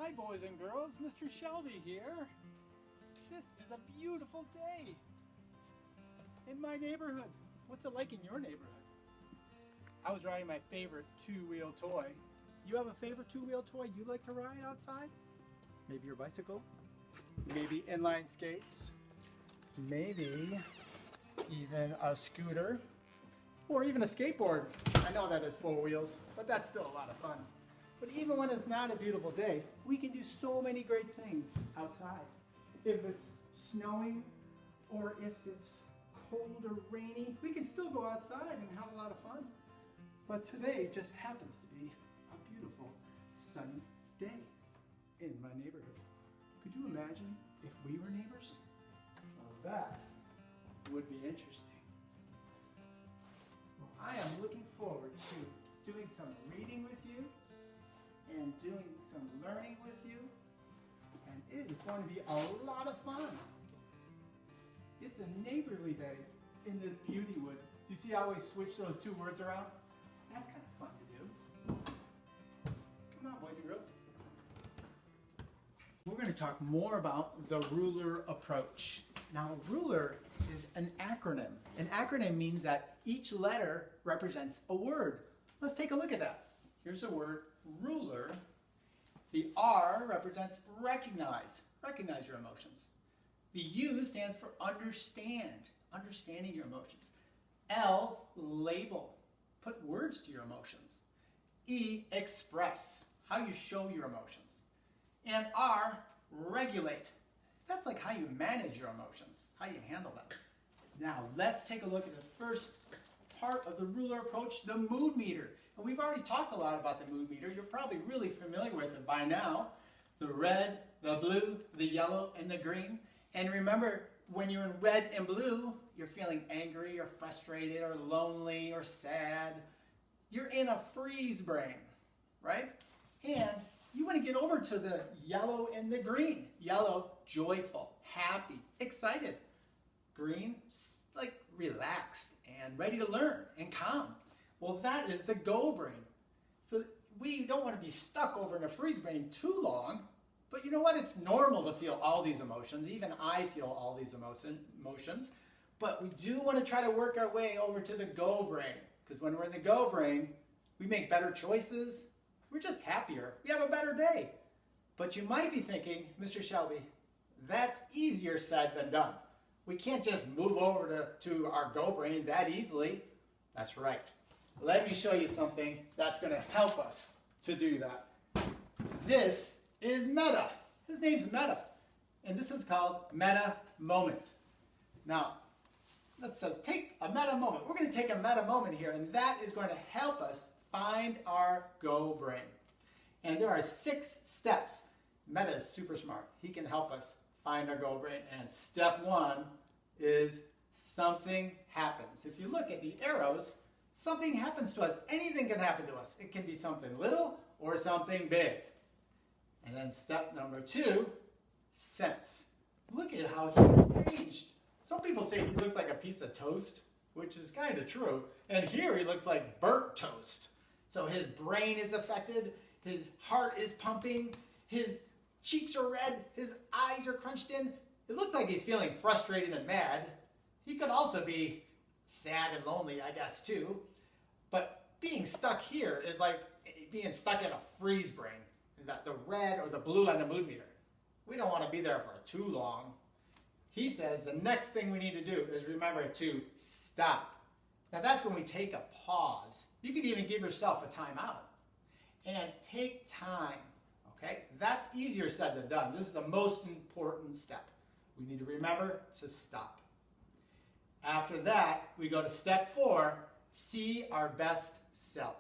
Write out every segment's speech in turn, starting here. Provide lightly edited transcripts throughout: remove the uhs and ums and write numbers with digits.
Hi boys and girls, Mr. Shelby here. This is a beautiful day in my neighborhood. What's it like in your neighborhood? I was riding my favorite two-wheel toy. You have a favorite two-wheel toy you like to ride outside? Maybe your bicycle? Maybe inline skates? Maybe even a scooter? Or even a skateboard. I know that is four wheels, but that's still a lot of fun. But even when it's not a beautiful day, we can do so many great things outside. If it's snowing or if it's cold or rainy, we can still go outside and have a lot of fun. But today just happens to be a beautiful sunny day in my neighborhood. Could you imagine if we were neighbors? Well, that would be interesting. Well, I am looking forward to doing some reading with you and doing some learning with you, and it is going to be a lot of fun. It's a neighborly day in this beauty wood. Do you see how we switch those two words around? That's kind of fun to do. Come on, boys and girls. We're going to talk more about the ruler approach. Now, a ruler is an acronym. An acronym means that each letter represents a word. Let's take a look at that. Here's the word ruler. The R represents recognize. Recognize your emotions. The U stands for understand. Understanding your emotions. L, label. Put words to your emotions. E, express. How you show your emotions. And R, regulate. That's like how you manage your emotions. How you handle them. Now, let's take a look at the first part of the ruler approach, the mood meter. And we've already talked a lot about the mood meter. You're probably really familiar with it by now. The red, the blue, the yellow, and the green. And remember, when you're in red and blue, you're feeling angry or frustrated or lonely or sad. You're in a freeze brain, right? And you want to get over to the yellow and the green. Yellow, joyful, happy, excited. Green, like relaxed and ready to learn and calm. Well, that is the go brain. So we don't want to be stuck over in a freeze brain too long, but you know what? It's normal to feel all these emotions. Even I feel all these emotions, but we do want to try to work our way over to the go brain, because when we're in the go brain, we make better choices. We're just happier. We have a better day. But you might be thinking, Mr. Shelby, that's easier said than done. We can't just move over to our go brain that easily. That's right. Let me show you something that's going to help us to do that. This is Meta. His name's Meta. And this is called Meta Moment. Now, let's take a Meta Moment. We're going to take a Meta Moment here, and that is going to help us find our go brain. And there are 6 steps. Meta is super smart. He can help us find our go brain. And step 1 is something happens. If you look at the arrows, something happens to us. Anything can happen to us. It can be something little or something big. And then step number 2, sense. Look at how he changed. Some people say he looks like a piece of toast, which is kind of true. And here he looks like burnt toast. So his brain is affected, his heart is pumping, his cheeks are red, his eyes are crunched in. It looks like he's feeling frustrated and mad. He could also be sad and lonely, I guess, too. But being stuck here is like being stuck in a freeze brain, the red or the blue on the mood meter. We don't want to be there for too long. He says the next thing we need to do is remember to stop. Now that's when we take a pause. You could even give yourself a timeout and take time, okay? That's easier said than done. This is the most important step. We need to remember to stop. After that, we go to step 4, see our best self.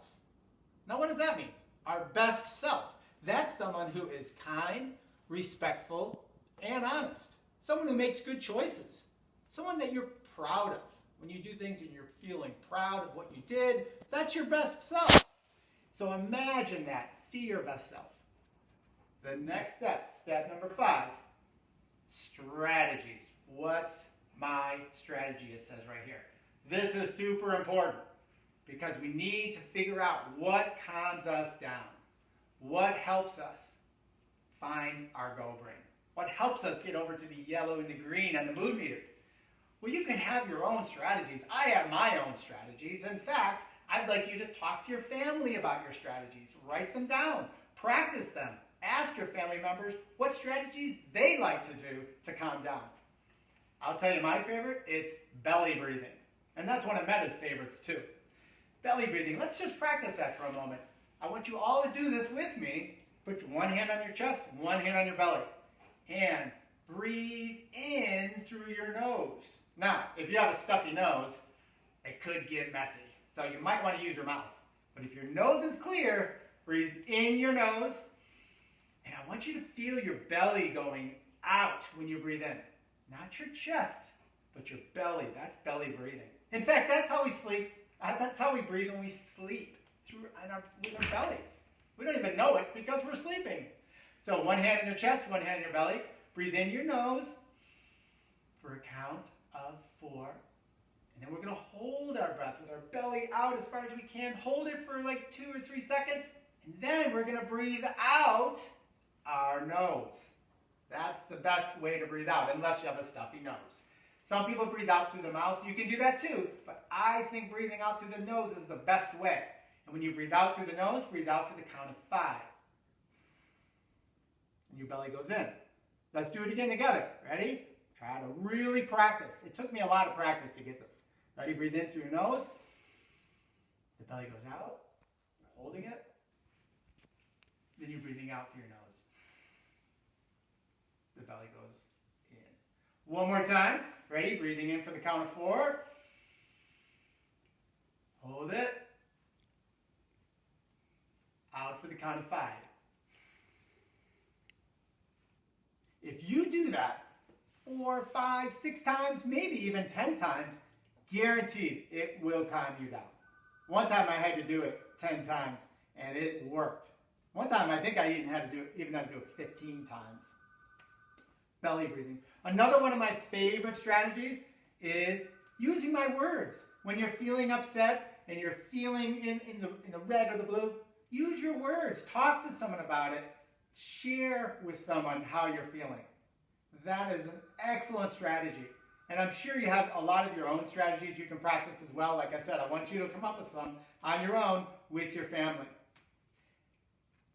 Now what does that mean? Our best self. That's someone who is kind, respectful, and honest. Someone who makes good choices. Someone that you're proud of. When you do things and you're feeling proud of what you did, that's your best self. So imagine that. See your best self. The next step, step number 5, strategies. What's my strategy? It says right here. This is super important because we need to figure out what calms us down. What helps us find our go brain? What helps us get over to the yellow and the green on the mood meter? Well, you can have your own strategies. I have my own strategies. In fact, I'd like you to talk to your family about your strategies. Write them down. Practice them. Ask your family members what strategies they like to do to calm down. I'll tell you my favorite, it's belly breathing. And that's one of Meta's favorites too. Belly breathing, let's just practice that for a moment. I want you all to do this with me. Put one hand on your chest, one hand on your belly. And breathe in through your nose. Now, if you have a stuffy nose, it could get messy. So you might want to use your mouth. But if your nose is clear, breathe in your nose. And I want you to feel your belly going out when you breathe in. Not your chest, but your belly. That's belly breathing. In fact, that's how we sleep. That's how we breathe when we sleep, with our bellies. We don't even know it because we're sleeping. So one hand in your chest, one hand in your belly. Breathe in your nose for a count of 4. And then we're going to hold our breath with our belly out as far as we can. Hold it for like 2 or 3 seconds. And then we're going to breathe out our nose. That's the best way to breathe out, unless you have a stuffy nose. Some people breathe out through the mouth. You can do that too, but I think breathing out through the nose is the best way. And when you breathe out through the nose, breathe out for the count of 5. And your belly goes in. Let's do it again together. Ready? Try to really practice. It took me a lot of practice to get this. Ready? Breathe in through your nose. The belly goes out. You're holding it. Then you're breathing out through your nose. The belly goes in. One more time. Ready? Breathing in for the count of 4. Hold it. Out for the count of 5. If you do that 4, 5, 6 times, maybe even 10 times, guaranteed it will calm you down. One time I had to do it 10 times, and it worked. One time I think I even had to do it 15 times. Belly breathing. Another one of my favorite strategies is using my words. When you're feeling upset and you're feeling in the red or the blue, use your words. Talk to someone about it. Share with someone how you're feeling. That is an excellent strategy. And I'm sure you have a lot of your own strategies you can practice as well. Like I said, I want you to come up with some on your own with your family.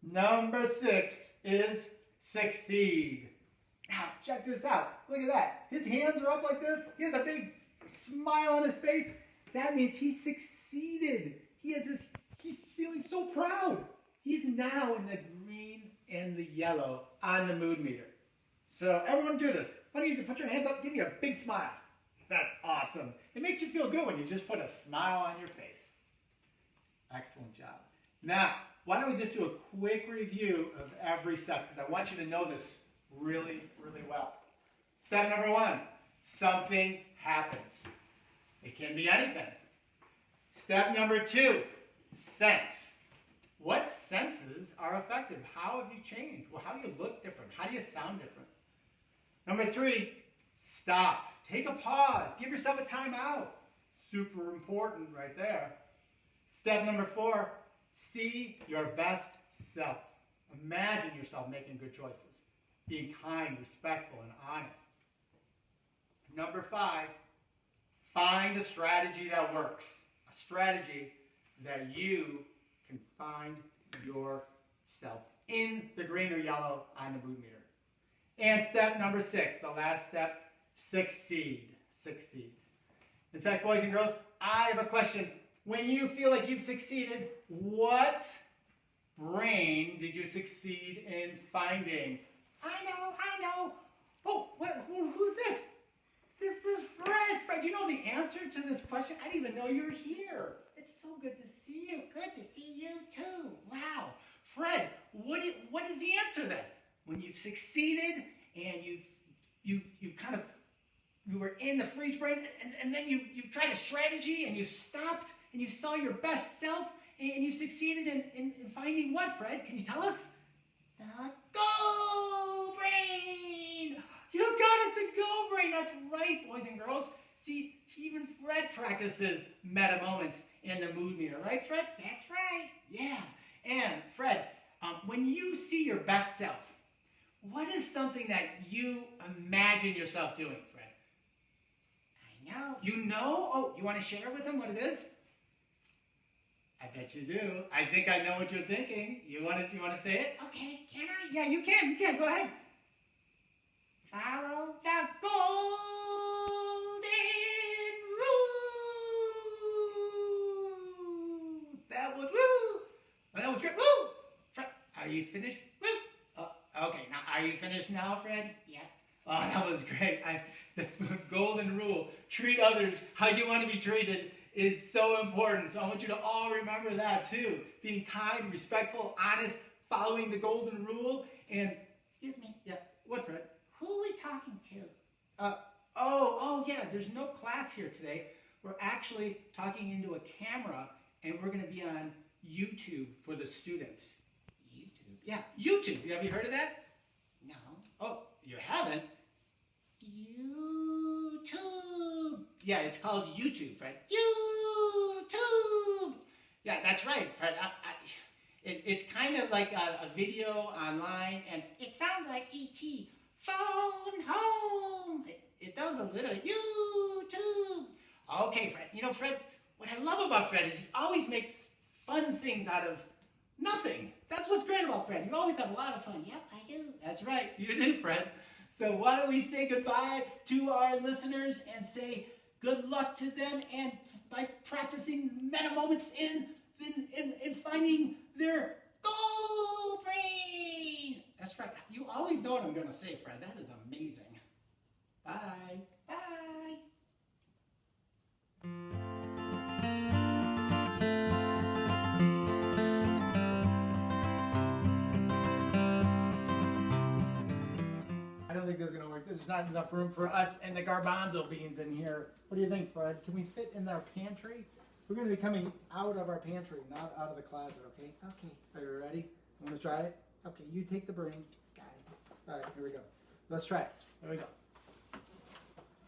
Number 6 is succeed. Now, check this out. Look at that. His hands are up like this. He has a big smile on his face. That means he succeeded. He's feeling so proud. He's now in the green and the yellow on the mood meter. So everyone do this. Why don't you put your hands up, give me a big smile. That's awesome. It makes you feel good when you just put a smile on your face. Excellent job. Now, why don't we just do a quick review of every step, because I want you to know this really, really well. Step number 1, something happens. It can be anything. Step number 2, sense. What senses are affected? How have you changed? Well, how do you look different? How do you sound different? Number 3, stop. Take a pause. Give yourself a time out. Super important right there. Step number 4, see your best self. Imagine yourself making good choices. Being kind, respectful, and honest. Number 5, find a strategy that works. A strategy that you can find yourself in the green or yellow on the mood meter. And step number 6, the last step, succeed. Succeed. In fact, boys and girls, I have a question. When you feel like you've succeeded, what brain did you succeed in finding? I know. Oh, who's this? This is Fred. Fred, you know the answer to this question? I didn't even know you were here. It's so good to see you. Good to see you too. Wow. Fred, what is the answer then? When you've succeeded and you were in the freeze brain and then you've tried a strategy and you stopped and you saw your best self and you succeeded in finding what, Fred? Can you tell us? The go brain! You got it, the go brain. That's right, boys and girls. See, even Fred practices meta moments in the mood meter, right, Fred? That's right. Yeah. And Fred, when you see your best self, What is something that you imagine yourself doing, Fred? I know. You know? Oh, you want to share with him what it is? I bet you do. I think I know what you're thinking. You want to say it? Okay, can I? Yeah, you can. Go ahead. Follow the golden rule. That was woo. Well, that was great. Woo. Fred, are you finished? Woo. Okay, now are you finished now, Fred? Yep. Oh, that was great. The golden rule, treat others how you want to be treated, is so important. So I want you to all remember that too. Being kind, respectful, honest, following the golden rule. And, Excuse me. yeah, what, Fred? Who are we talking to? Oh, yeah, there's no class here today. We're actually talking into a camera, and we're going to be on YouTube for the students. YouTube. Yeah, YouTube. Have you heard of that? No. Oh, you haven't? YouTube. Yeah, it's called YouTube, Fred. YouTube. Yeah, that's right, Fred. It's kind of like a video online, and It sounds like E.T. Phone home. it does a little YouTube. Okay, Fred. You know, Fred, what I love about Fred is he always makes fun things out of nothing. That's what's great about Fred. You always have a lot of fun. Yep, I do. That's right, you do, Fred. So why don't we say goodbye to our listeners and say good luck to them, and by practicing meta moments in finding their goal brain. That's right. You always know what I'm going to say, Fred. That is amazing. Bye. Bye. I don't think this is going to work. There's not enough room for us and the garbanzo beans in here. What do you think, Fred? Can we fit in our pantry? We're going to be coming out of our pantry, not out of the closet, okay? Okay. Are you ready? You want to try it? Okay, you take the brain. Got it. All right, here we go. Let's try it. Here we go.